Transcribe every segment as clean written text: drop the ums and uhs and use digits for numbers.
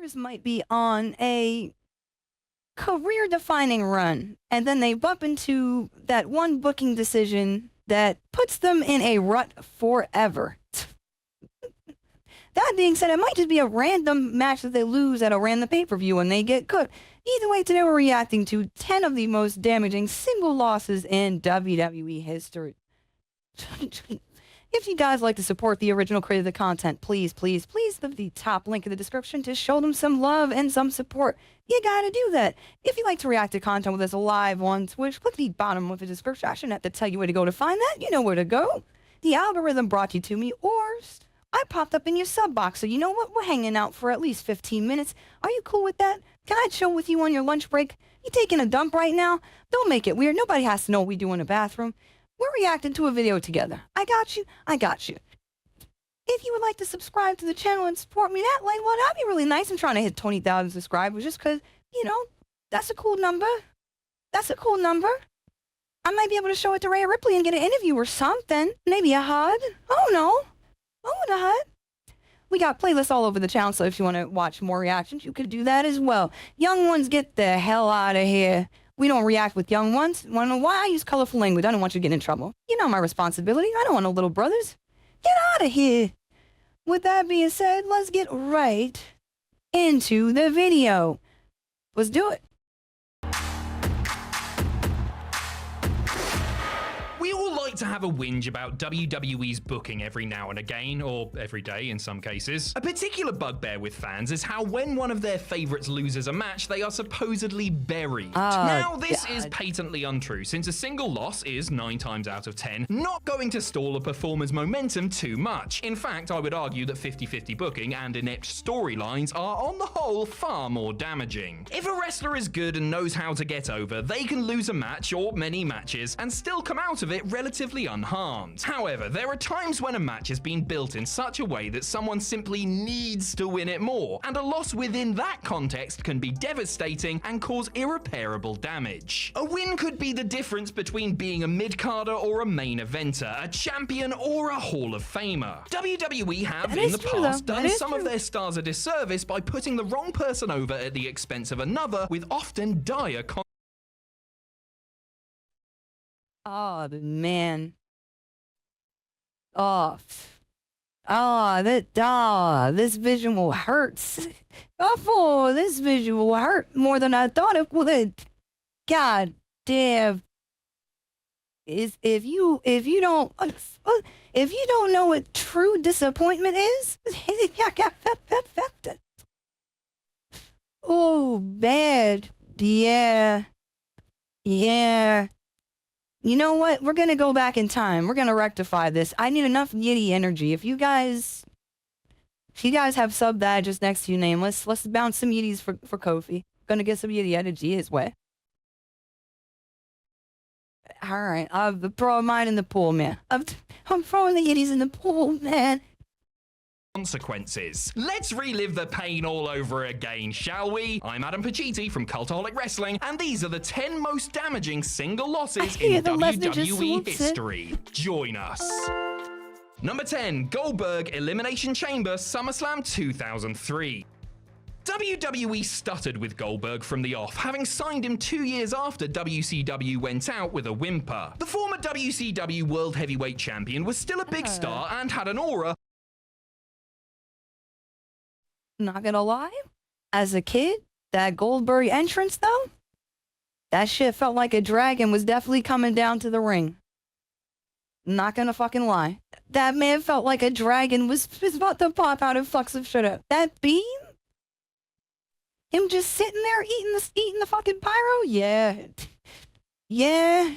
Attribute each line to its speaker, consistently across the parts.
Speaker 1: wrestlers might be on a career-defining run, and then they bump into that one booking decision that puts them in a rut forever. That being said, it might just be a random match that they lose at a random pay-per-view and they get cooked. Either way, today we're reacting to 10 of the most damaging single losses in WWE history. If you guys like to support the original creator of the content, please leave the top link in the description to show them some love and some support. You gotta do that. If you like to react to content with us live on Twitch, click the bottom of the description. I shouldn't have to tell you where to go to find that. You know where to go. The algorithm brought you to me, or I popped up in your sub box. So you know what? We're hanging out for at least 15 minutes. Are you cool with that? Can I chill with you on your lunch break? You taking a dump right now? Don't make it weird. Nobody has to know what we do in the bathroom. We're reacting to a video together. I got you. I got you. If you would like to subscribe to the channel and support me that way, well, that'd be really nice. I'm trying to hit 20,000 subscribers just because, you know, that's a cool number. That's a cool number. I might be able to show it to Rhea Ripley and get an interview or something. Maybe a hug. Oh, no. I want a hug. We got playlists all over the channel, so if you want to watch more reactions, you could do that as well. Young ones, get the hell out of here. We don't react with young ones. Want to know why? I use colorful language. I don't want you to get in trouble. You know my responsibility. I don't want no little brothers. Get out of here. With that being said, let's get right into the video. Let's do it.
Speaker 2: We all like to have a whinge about WWE's booking every now and again, or every day in some cases. A particular bugbear with fans is how when one of their favorites loses a match, they are supposedly buried. Now, this is patently untrue, since a single loss is, 9 times out of 10, not going to stall a performer's momentum too much. In fact, I would argue that 50-50 booking and inept storylines are, on the whole, far more damaging. If a wrestler is good and knows how to get over, they can lose a match, or many matches, and still come out of it relatively unharmed. However, there are times when a match has been built in such a way that someone simply needs to win it more, and a loss within that context can be devastating and cause irreparable damage. A win could be the difference between being a mid-carder or a main eventer, a champion or a Hall of Famer. WWE have in the past done some of their stars a disservice by putting the wrong person over at the expense of another, with often dire consequences.
Speaker 1: Oh, man. This visual hurts. Oh, this visual hurt more than I thought it would. God damn. If you don't know what true disappointment is, oh, bad. Yeah. You know what? We're gonna go back in time. We're gonna rectify this. I need enough Yiddy energy. If you guys have sub badges next to your name, let's bounce some Yiddies for Kofi. Gonna get some Yiddy energy his way. All right, I'm throwing mine in the pool, man. I'm throwing the Yiddies in the pool, man.
Speaker 2: Consequences. Let's relive the pain all over again, shall we? I'm Adam Pacitti from Cultaholic Wrestling, and these are the 10 most damaging single losses in WWE history. Join us. Number 10, Goldberg Elimination Chamber SummerSlam 2003. WWE stuttered with Goldberg from the off, having signed him 2 years after WCW went out with a whimper. The former WCW World Heavyweight Champion was still a big star and had an aura.
Speaker 1: Not gonna lie, as a kid, that Goldberg entrance though, that shit felt like a dragon was definitely coming down to the ring. Not gonna fucking lie. That man felt like a dragon was about to pop out and fuck some shit up. That beam? Him just sitting there eating the fucking pyro? Yeah. Yeah.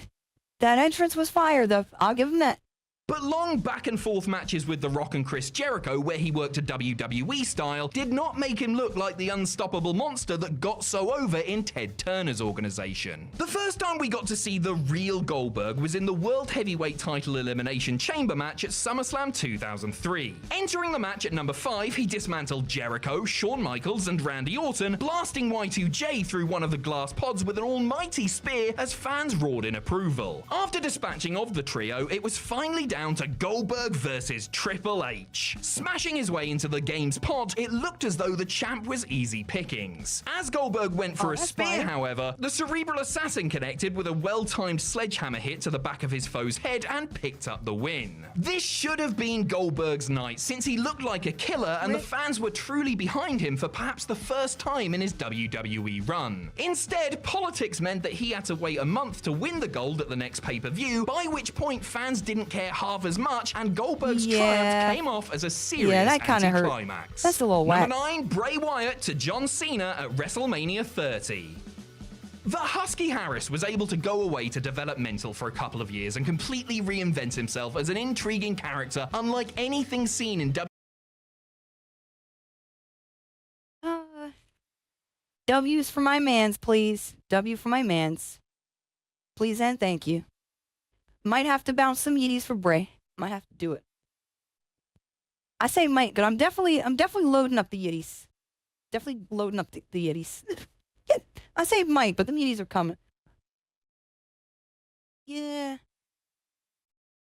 Speaker 1: That entrance was fire though. I'll give him that.
Speaker 2: But long back and forth matches with The Rock and Chris Jericho, where he worked a WWE style, did not make him look like the unstoppable monster that got so over in Ted Turner's organization. The first time we got to see the real Goldberg was in the World Heavyweight Title Elimination Chamber match at SummerSlam 2003. Entering the match at number 5, he dismantled Jericho, Shawn Michaels, and Randy Orton, blasting Y2J through one of the glass pods with an almighty spear as fans roared in approval. After dispatching of the trio, it was finally down to Goldberg versus Triple H. Smashing his way into the game's pot, it looked as though the champ was easy pickings. As Goldberg went for a spear, however, the cerebral assassin connected with a well-timed sledgehammer hit to the back of his foe's head and picked up the win. This should have been Goldberg's night, since he looked like a killer and the fans were truly behind him for perhaps the first time in his WWE run. Instead, politics meant that he had to wait a month to win the gold at the next pay-per-view, by which point fans didn't care half as much, and Goldberg's triumph came off as a serious anticlimax.
Speaker 1: That's a little whack.
Speaker 2: Number 9, Bray Wyatt to John Cena at WrestleMania 30. The Husky Harris was able to go away to developmental for a couple of years and completely reinvent himself as an intriguing character unlike anything seen in
Speaker 1: W's for my mans, please. W for my mans. Please and thank you. Might have to bounce some Yetis for Bray. Might have to do it. I say might, but I'm definitely loading up the Yetis. Definitely loading up the Yetis. Yeah, I say might, but the Yetis are coming. Yeah.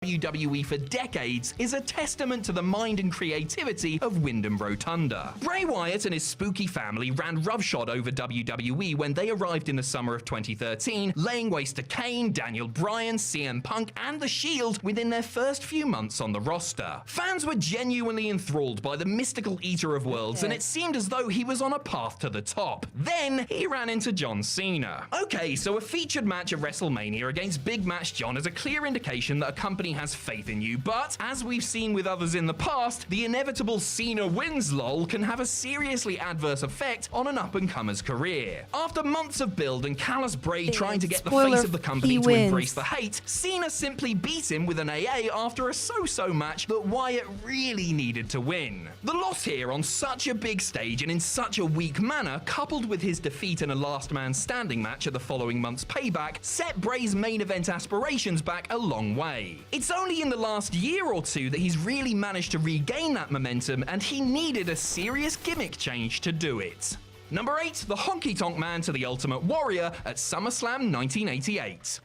Speaker 2: WWE for decades is a testament to the mind and creativity of Wyndham Rotunda. Bray Wyatt and his spooky family ran roughshod over WWE when they arrived in the summer of 2013, laying waste to Kane, Daniel Bryan, CM Punk, and The Shield within their first few months on the roster. Fans were genuinely enthralled by the mystical Eater of Worlds, and it seemed as though he was on a path to the top. Then he ran into John Cena. Okay, so a featured match at WrestleMania against Big Match John is a clear indication that a company has faith in you, but as we've seen with others in the past, the inevitable Cena wins lol can have a seriously adverse effect on an up-and-comer's career. After months of build and callous Bray trying to get the face of the company to embrace the hate, Cena simply beat him with an AA after a so-so match that Wyatt really needed to win. The loss here on such a big stage and in such a weak manner, coupled with his defeat in a last man standing match at the following month's Payback, set Bray's main event aspirations back a long way. It's only in the last year or two that he's really managed to regain that momentum, and he needed a serious gimmick change to do it. Number 8, the Honky Tonk Man to the Ultimate Warrior at SummerSlam 1988.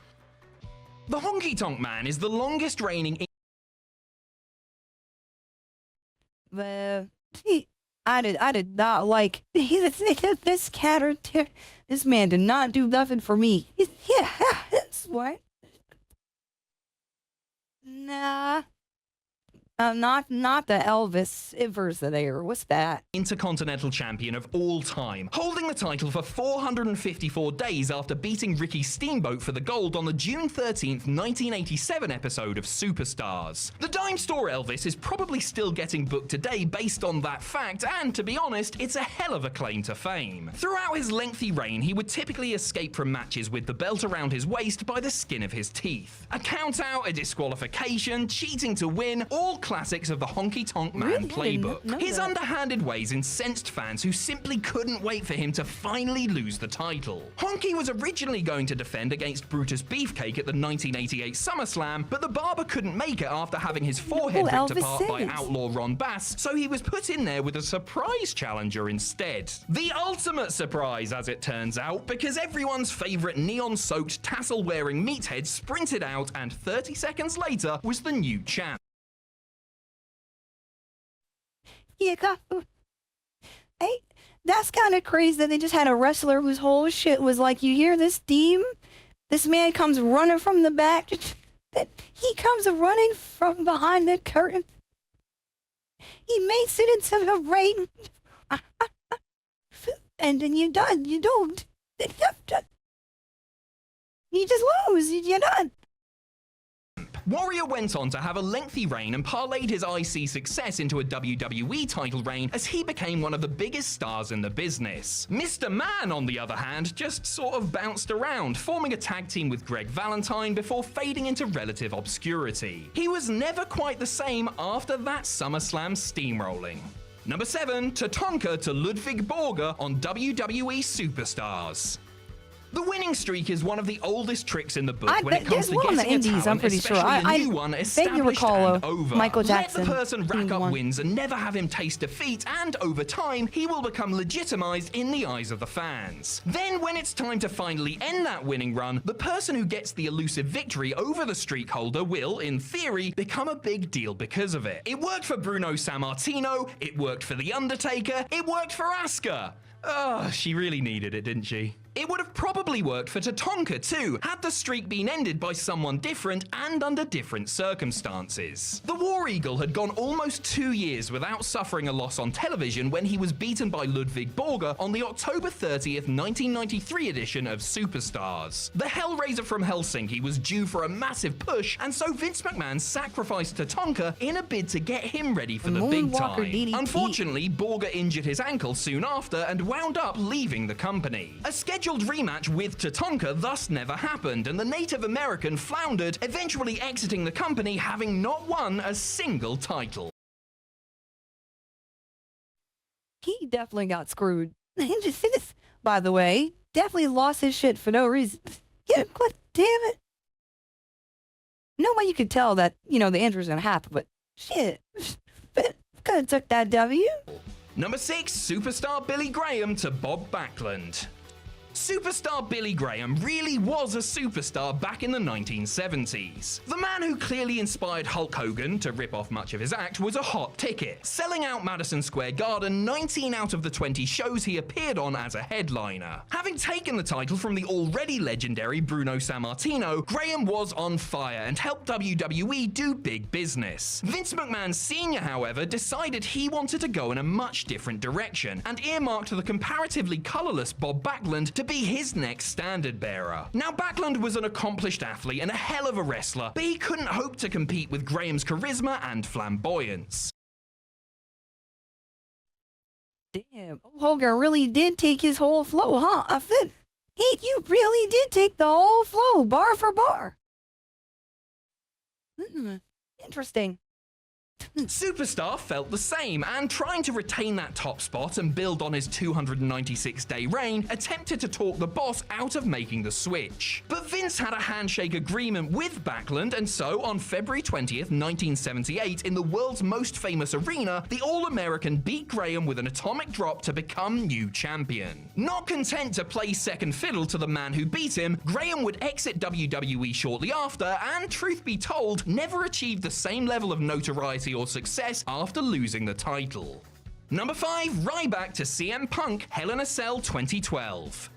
Speaker 2: The Honky Tonk Man is the longest reigning
Speaker 1: I did not like this character. This man did not do nothing for me. Yeah, that's what. Nah. Not the Elvis version there. What's that?
Speaker 2: Intercontinental Champion of all time, holding the title for 454 days after beating Ricky Steamboat for the gold on the June 13th, 1987 episode of Superstars. The dime store Elvis is probably still getting booked today based on that fact, and to be honest, it's a hell of a claim to fame. Throughout his lengthy reign, he would typically escape from matches with the belt around his waist by the skin of his teeth. A count-out, a disqualification, cheating to win, all classics of the Honky Tonk Man playbook. His underhanded ways incensed fans who simply couldn't wait for him to finally lose the title. Honky was originally going to defend against Brutus Beefcake at the 1988 SummerSlam, but the barber couldn't make it after having his forehead ripped apart by Outlaw Ron Bass, so he was put in there with a surprise challenger instead. The ultimate surprise, as it turns out, because everyone's favorite neon-soaked, tassel-wearing meathead sprinted out, and 30 seconds later was the new champ.
Speaker 1: Yeah, hey, that's kind of crazy that they just had a wrestler whose whole shit was like, you hear this theme? This man comes running from the back. He comes running from behind the curtain. He makes it into the ring. And then you're done. You don't. You just lose. You're done.
Speaker 2: Warrior went on to have a lengthy reign and parlayed his IC success into a WWE title reign as he became one of the biggest stars in the business. Mr. Man, on the other hand, just sort of bounced around, forming a tag team with Greg Valentine before fading into relative obscurity. He was never quite the same after that SummerSlam steamrolling. Number 7, Tatanka to Ludwig Borger on WWE Superstars. The winning streak is one of the oldest tricks in the book when it comes
Speaker 1: there's
Speaker 2: to
Speaker 1: one on the
Speaker 2: getting a
Speaker 1: indies,
Speaker 2: talent,
Speaker 1: I'm pretty sure.
Speaker 2: especially a new one,
Speaker 1: vaguely
Speaker 2: established
Speaker 1: recall
Speaker 2: and over.
Speaker 1: Michael Jackson
Speaker 2: Let the person rack
Speaker 1: being
Speaker 2: up
Speaker 1: one.
Speaker 2: wins and never have him taste defeat, and over time, he will become legitimized in the eyes of the fans. Then, when it's time to finally end that winning run, the person who gets the elusive victory over the streak holder will, in theory, become a big deal because of it. It worked for Bruno Sammartino, it worked for The Undertaker, it worked for Asuka. Ugh, she really needed it, didn't she? It would have probably worked for Tatanka too, had the streak been ended by someone different and under different circumstances. The War Eagle had gone almost 2 years without suffering a loss on television when he was beaten by Ludwig Borger on the October 30th, 1993 edition of Superstars. The Hellraiser from Helsinki was due for a massive push, and so Vince McMahon sacrificed Tatanka in a bid to get him ready for the big
Speaker 1: Moonwalker
Speaker 2: time.
Speaker 1: DDT.
Speaker 2: Unfortunately, Borger injured his ankle soon after and wound up leaving the company. A scheduled rematch with Tatanka thus never happened, and the Native American floundered, eventually exiting the company having not won a single title.
Speaker 1: He definitely got screwed. Just see this, by the way, definitely lost his shit for no reason. Yeah, what? Damn it. No way you could tell that, the injury's gonna happen, but shit. Could have took that W.
Speaker 2: Number 6, Superstar Billy Graham to Bob Backlund. Superstar Billy Graham really was a superstar back in the 1970s. The man who clearly inspired Hulk Hogan to rip off much of his act was a hot ticket, selling out Madison Square Garden 19 out of the 20 shows he appeared on as a headliner. Having taken the title from the already legendary Bruno Sammartino, Graham was on fire and helped WWE do big business. Vince McMahon Sr., however, decided he wanted to go in a much different direction and earmarked the comparatively colorless Bob Backlund to be his next standard bearer. Now, Backlund was an accomplished athlete and a hell of a wrestler, but he couldn't hope to compete with Graham's charisma and flamboyance.
Speaker 1: Damn, Hogan really did take his whole flow, huh? You really did take the whole flow, bar for bar. Interesting.
Speaker 2: Superstar felt the same, and trying to retain that top spot and build on his 296-day reign, attempted to talk the boss out of making the switch. But Vince had a handshake agreement with Backlund, and so on February 20th, 1978, in the world's most famous arena, the All-American beat Graham with an atomic drop to become new champion. Not content to play second fiddle to the man who beat him, Graham would exit WWE shortly after, and truth be told, never achieved the same level of notoriety or success after losing the title. Number 5, Ryback to CM Punk, Hell in a Cell 2012.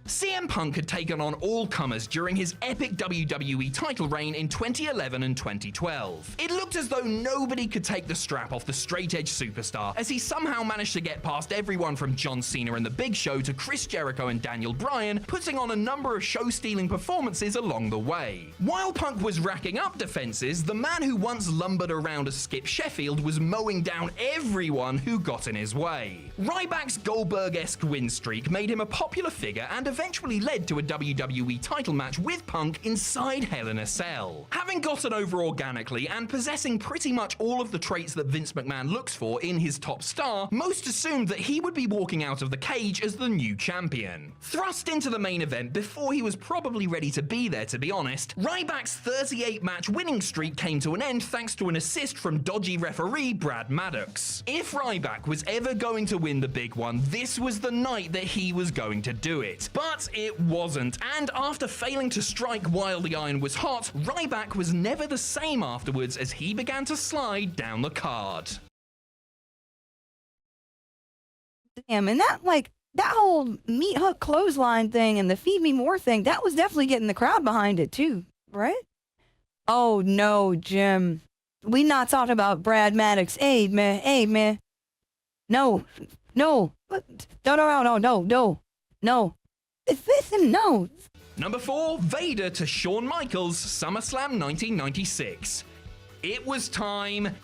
Speaker 2: CM Punk had taken on all comers during his epic WWE title reign in 2011 and 2012. It looked as though nobody could take the strap off the straight-edge superstar, as he somehow managed to get past everyone from John Cena and The Big Show to Chris Jericho and Daniel Bryan, putting on a number of show-stealing performances along the way. While Punk was racking up defenses, the man who once lumbered around as Skip Sheffield was mowing down everyone who got in his way. Ryback's Goldberg-esque win streak made him a popular figure and eventually led to a WWE title match with Punk inside Hell in a Cell. Having gotten over organically and possessing pretty much all of the traits that Vince McMahon looks for in his top star, most assumed that he would be walking out of the cage as the new champion. Thrust into the main event before he was probably ready to be there, to be honest, Ryback's 38-match winning streak came to an end thanks to an assist from dodgy referee Brad Maddox. If Ryback was ever going to win the big one, this was the night that he was going to do it. But it wasn't, and after failing to strike while the iron was hot, Ryback was never the same afterwards as he began to slide down the card.
Speaker 1: Damn, and that whole meat hook clothesline thing and the feed me more thing, that was definitely getting the crowd behind it too, right? Oh no, Jim. We not talking about Brad Maddox. Hey man. No. Listen, no.
Speaker 2: Number 4, Vader to Shawn Michaels, SummerSlam 1996. It was time.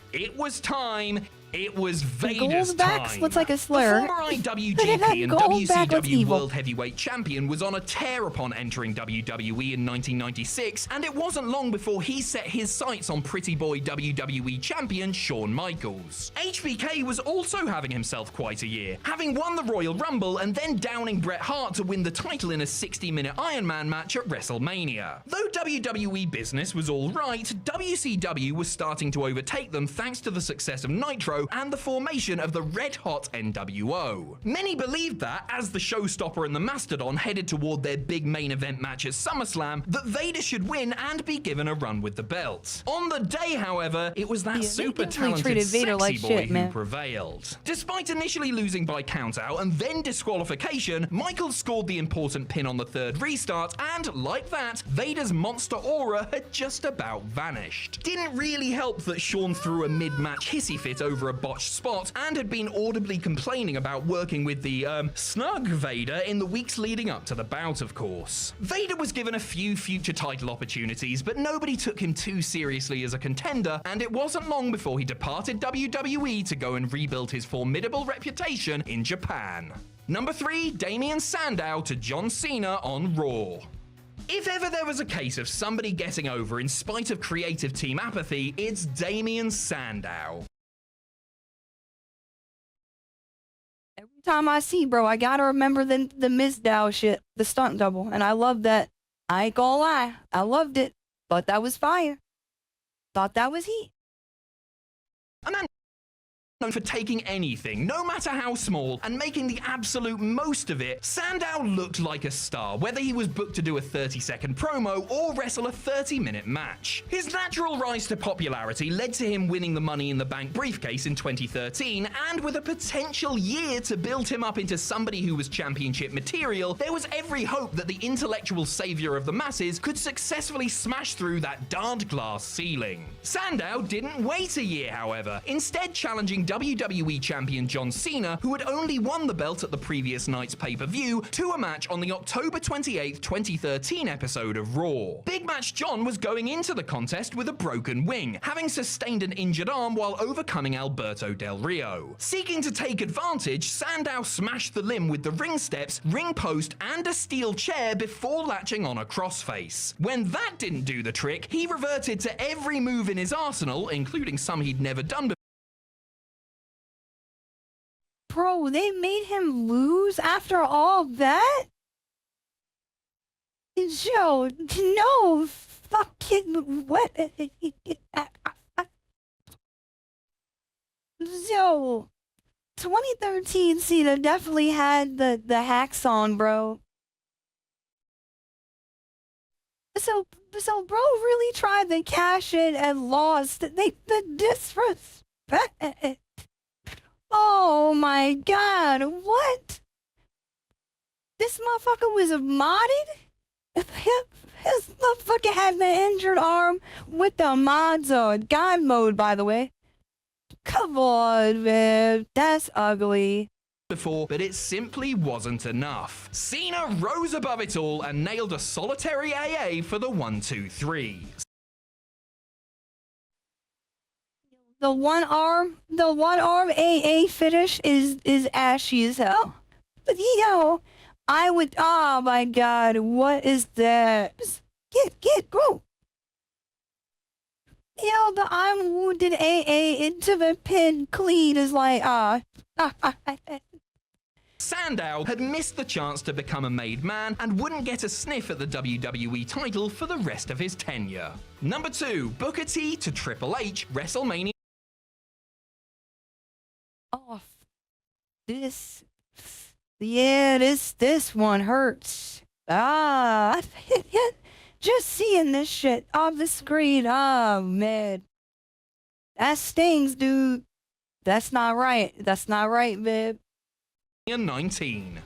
Speaker 2: It was Vader's
Speaker 1: Goldback
Speaker 2: time.
Speaker 1: looks like a slur.
Speaker 2: The former IWGP and
Speaker 1: Goldback looks
Speaker 2: WCW
Speaker 1: evil.
Speaker 2: World Heavyweight Champion was on a tear upon entering WWE in 1996, and it wasn't long before he set his sights on pretty boy WWE Champion Shawn Michaels. HBK was also having himself quite a year, having won the Royal Rumble and then downing Bret Hart to win the title in a 60-minute Iron Man match at WrestleMania. Though WWE business was alright, WCW was starting to overtake them thanks to the success of Nitro and the formation of the red-hot NWO. Many believed that, as the showstopper and the Mastodon headed toward their big main event match at SummerSlam, that Vader should win and be given a run with the belt. On the day, however, it was that super talented
Speaker 1: Vader
Speaker 2: sexy
Speaker 1: like
Speaker 2: boy
Speaker 1: shit,
Speaker 2: who
Speaker 1: man.
Speaker 2: prevailed. Despite initially losing by countout and then disqualification, Michaels scored the important pin on the third restart, and like that, Vader's monster aura had just about vanished. Didn't really help that Shawn threw a mid-match hissy fit over a botched spot and had been audibly complaining about working with the, snug Vader in the weeks leading up to the bout, of course. Vader was given a few future title opportunities, but nobody took him too seriously as a contender, and it wasn't long before he departed WWE to go and rebuild his formidable reputation in Japan. Number 3, Damien Sandow to John Cena on Raw. If ever there was a case of somebody getting over in spite of creative team apathy, it's Damien Sandow.
Speaker 1: Every time I see, bro, I gotta remember the Miss Dow shit, the stunt double, and I love that. I ain't gonna lie, I loved it. Thought that was fire. Thought that was heat.
Speaker 2: A man known for taking anything, no matter how small, and making the absolute most of it, Sandow looked like a star, whether he was booked to do a 30-second promo or wrestle a 30-minute match. His natural rise to popularity led to him winning the Money in the Bank briefcase in 2013, and with a potential year to build him up into somebody who was championship material, there was every hope that the intellectual savior of the masses could successfully smash through that darned glass ceiling. Sandow didn't wait a year, however, instead challenging WWE Champion John Cena, who had only won the belt at the previous night's pay-per-view, to a match on the October 28, 2013 episode of Raw. Big Match John was going into the contest with a broken wing, having sustained an injured arm while overcoming Alberto Del Rio. Seeking to take advantage, Sandow smashed the limb with the ring steps, ring post, and a steel chair before latching on a crossface. When that didn't do the trick, he reverted to every move in his arsenal, including some he'd never done before.
Speaker 1: Bro, they made him lose after all that? Joe, no, fucking, what? Joe, 2013 Cena definitely had the hacks on, bro. So bro really tried to cash in and lost. The disrespect. Oh my god, what? This motherfucker was modded? His motherfucker had the injured arm with the mods on. God mode, by the way. Come on, man. That's ugly.
Speaker 2: Before, but it simply wasn't enough. Cena rose above it all and nailed a solitary AA for the 1-2-3.
Speaker 1: The one arm AA finish is ashy as hell. But yo, I would, oh my god, what is that? Just go. Yo, the I'm wounded AA into the pin clean is like,
Speaker 2: Sandow had missed the chance to become a made man and wouldn't get a sniff at the WWE title for the rest of his tenure. Number 2, Booker T to Triple H, WrestleMania.
Speaker 1: Oh, this one hurts. Just seeing this shit on the screen, oh man. That stings, dude. That's not right, babe.
Speaker 2: 19.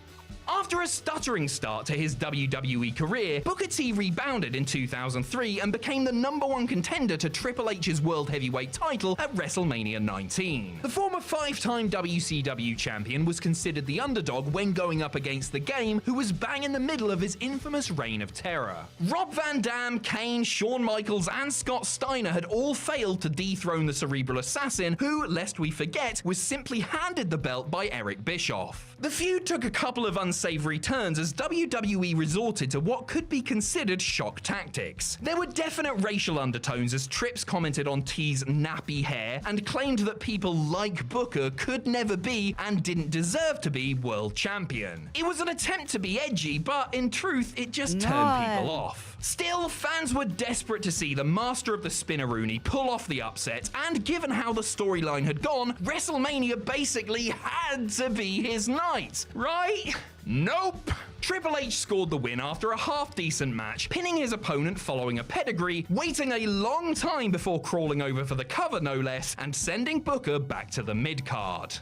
Speaker 2: After a stuttering start to his WWE career, Booker T rebounded in 2003 and became the #1 contender to Triple H's World Heavyweight title at WrestleMania 19. The former 5-time WCW champion was considered the underdog when going up against The Game, who was bang in the middle of his infamous reign of terror. Rob Van Dam, Kane, Shawn Michaels, and Scott Steiner had all failed to dethrone the Cerebral Assassin, who, lest we forget, was simply handed the belt by Eric Bischoff. The feud took a couple of unsavory turns as WWE resorted to what could be considered shock tactics. There were definite racial undertones as Trips commented on T's nappy hair and claimed that people like Booker could never be and didn't deserve to be world champion. It was an attempt to be edgy, but in truth, it just turned people off. Still, fans were desperate to see the master of the Spinneroonie pull off the upset, and given how the storyline had gone, WrestleMania basically had to be his night, right? Nope. Triple H scored the win after a half-decent match, pinning his opponent following a pedigree, waiting a long time before crawling over for the cover no less, and sending Booker back to the mid-card.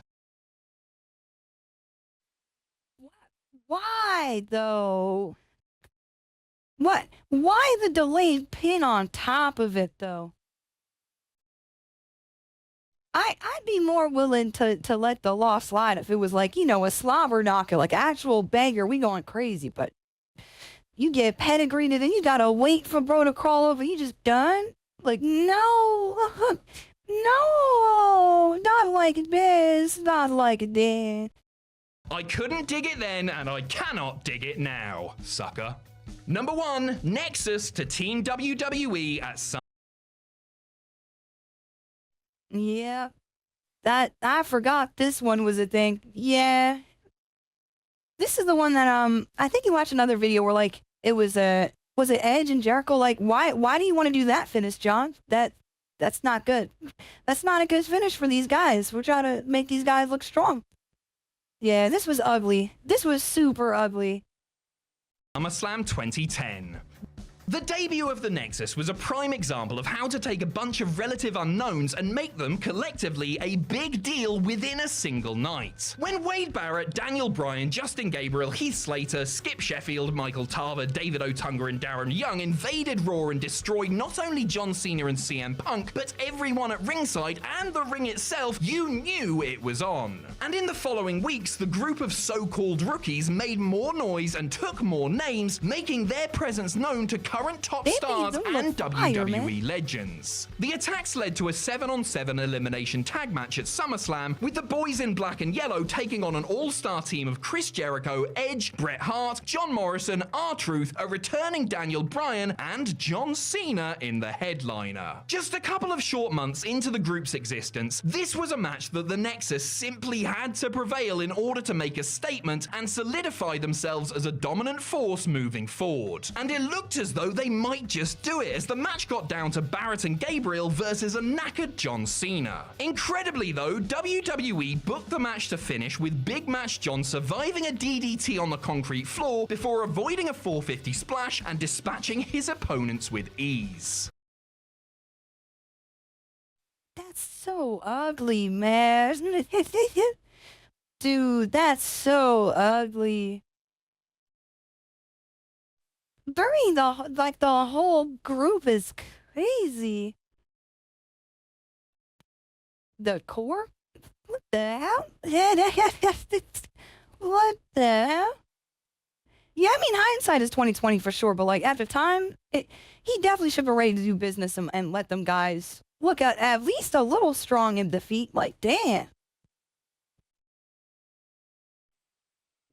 Speaker 1: Why, though? What? Why the delayed pin on top of it, though? I'd be more willing to let the loss slide if it was like, you know, a slobber knocker, like actual banger, we going crazy, but you get pedigreed and then you gotta wait for bro to crawl over, you just done? Like, no, no, not like this, not like this.
Speaker 2: I couldn't dig it then, and I cannot dig it now, sucker. Number 1, Nexus to Team WWE at some...
Speaker 1: Yeah, that I forgot this one was a thing. Yeah, this is the one that I think you watched another video where like it was it Edge and Jericho, like why do you want to do that finish, John? That's not good. That's not a good finish for these guys. We're trying to make these guys look strong. Yeah, this was ugly. This was super ugly.
Speaker 2: SummerSlam 2010. The debut of the Nexus was a prime example of how to take a bunch of relative unknowns and make them collectively a big deal within a single night. When Wade Barrett, Daniel Bryan, Justin Gabriel, Heath Slater, Skip Sheffield, Michael Tarver, David Otunga, and Darren Young invaded Raw and destroyed not only John Cena and CM Punk, but everyone at ringside and the ring itself, you knew it was on. And in the following weeks, the group of so-called rookies made more noise and took more names, making their presence known to current top stars and WWE legends. The attacks led to a 7-on-7 elimination tag match at SummerSlam, with the boys in black and yellow taking on an all-star team of Chris Jericho, Edge, Bret Hart, John Morrison, R-Truth, a returning Daniel Bryan, and John Cena in the headliner. Just a couple of short months into the group's existence, this was a match that the Nexus simply had to prevail in order to make a statement and solidify themselves as a dominant force moving forward. And it looked as though they might just do it, as the match got down to Barrett and Gabriel versus a knackered John Cena. Incredibly though, WWE booked the match to finish with Big Match John surviving a DDT on the concrete floor before avoiding a 450 splash and dispatching his opponents with ease.
Speaker 1: That's so ugly, man. Dude, that's so ugly. Burying the whole group is crazy. The core? What the hell? What the hell? Yeah, I mean, hindsight is 2020 for sure, but like at the time, he definitely should be ready to do business and let them guys look at least a little strong in defeat. Like, damn.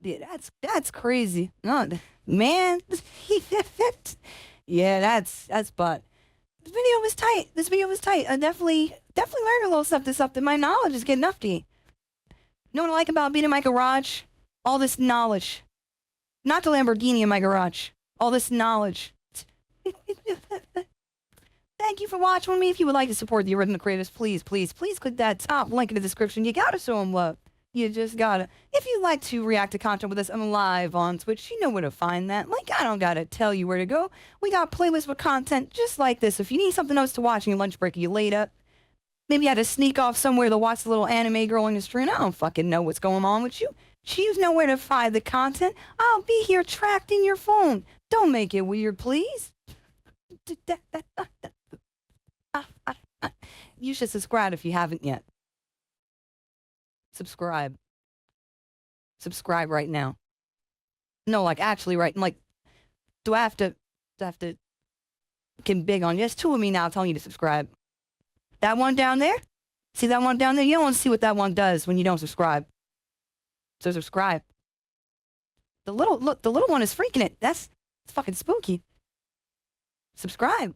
Speaker 1: Yeah, that's crazy. No, man. Yeah, that's butt. This video was tight. This video was tight. I definitely learned a little something. My knowledge is getting up to you. You know what I like about being in my garage? All this knowledge. Not the Lamborghini in my garage. All this knowledge. Thank you for watching with me. If you would like to support the original creators, please click that top link in the description. You gotta show them love. You just gotta. If you'd like to react to content with us, I'm live on Twitch. You know where to find that. Like, I don't gotta tell you where to go. We got playlists with content just like this. If you need something else to watch in your lunch break or you late up, maybe you had to sneak off somewhere to watch the little anime girl on your stream. I don't fucking know what's going on with you. Choose nowhere to find the content. I'll be here tracked in your phone. Don't make it weird, please. You should subscribe if you haven't yet. Subscribe. Subscribe right now. No, like actually right. Like, do I have to get big on you? There's two of me now telling you to subscribe. That one down there? See that one down there? You don't want to see what that one does when you don't subscribe. So subscribe. The little one is freaking it. That's fucking spooky. Subscribe.